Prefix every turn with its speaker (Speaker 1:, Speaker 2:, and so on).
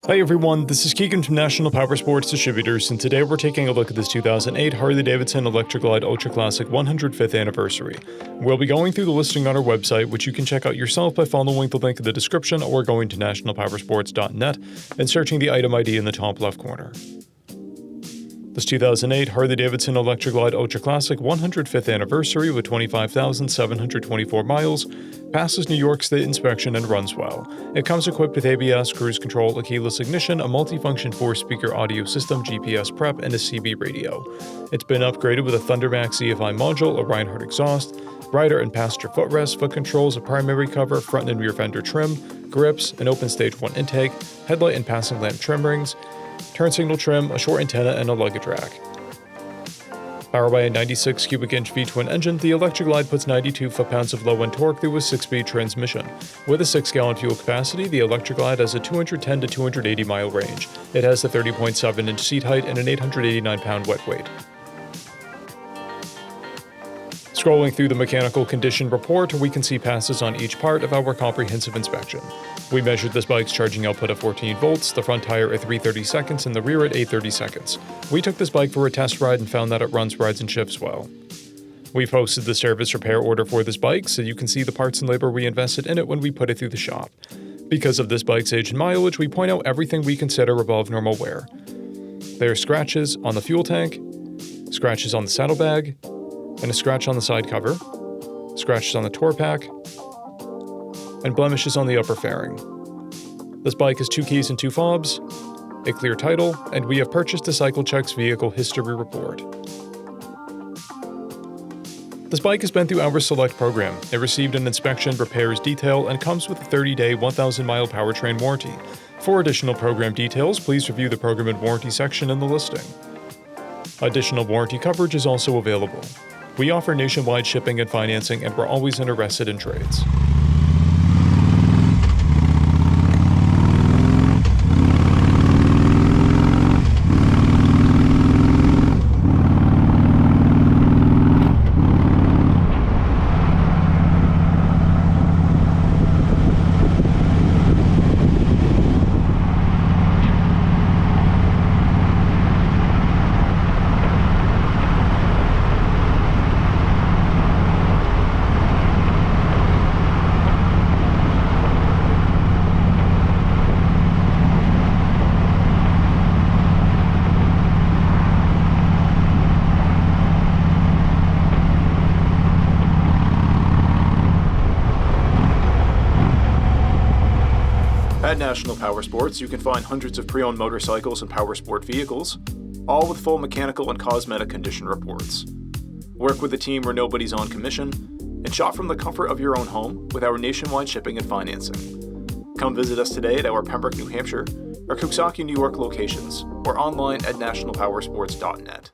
Speaker 1: Hi everyone, this is Keegan from National Powersports Distributors, and today we're taking a look at this 2008 Harley-Davidson ELECTRA Glide Ultra Classic 105th anniversary. We'll be going through the listing on our website, which you can check out yourself by following the link in the description or going to nationalpowersports.net and searching the item ID in the top left corner. This 2008 Harley-Davidson ELECTRA Glide Ultra Classic 105th anniversary with 25,724 miles passes New York State inspection and runs well. It comes equipped with ABS, cruise control, a keyless ignition, a multifunction 4-speaker audio system, GPS prep, and a CB radio. It's been upgraded with a Thundermax EFI module, a Reinhardt exhaust, rider and passenger footrest, foot controls, a primary cover, front and rear fender trim, grips, an open stage 1 intake, headlight and passing lamp trim rings, turn signal trim, a short antenna, and a luggage rack. Powered by a 96 cubic inch V-twin engine, the ELECTRA Glide puts 92 foot-pounds of low-end torque through a 6-speed transmission. With a 6-gallon fuel capacity, the ELECTRA Glide has a 210 to 280 mile range. It has a 30.7 inch seat height and an 889-pound wet weight. Scrolling through the mechanical condition report, we can see passes on each part of our comprehensive inspection. We measured this bike's charging output at 14 volts, the front tire at 330 seconds, and the rear at 830 seconds. We took this bike for a test ride and found that it runs, rides, and shifts well. We posted the service repair order for this bike so you can see the parts and labor we invested in it when we put it through the shop. Because of this bike's age and mileage, we point out everything we consider above normal wear. There are scratches on the fuel tank, scratches on the saddlebag, and a scratch on the side cover, scratches on the tour pack, and blemishes on the upper fairing. This bike has 2 keys and 2 fobs, a clear title, and we have purchased a CycleCheck's vehicle history report. This bike has been through our Select program. It received an inspection, repairs, detail, and comes with a 30-day, 1,000-mile powertrain warranty. For additional program details, please review the program and warranty section in the listing. Additional warranty coverage is also available. We offer nationwide shipping and financing, and we're always interested in trades.
Speaker 2: At National Powersports, you can find hundreds of pre-owned motorcycles and powersport vehicles, all with full mechanical and cosmetic condition reports. Work with a team where nobody's on commission, and shop from the comfort of your own home with our nationwide shipping and financing. Come visit us today at our Pembroke, New Hampshire, or Coxsackie, New York locations, or online at nationalpowersports.net.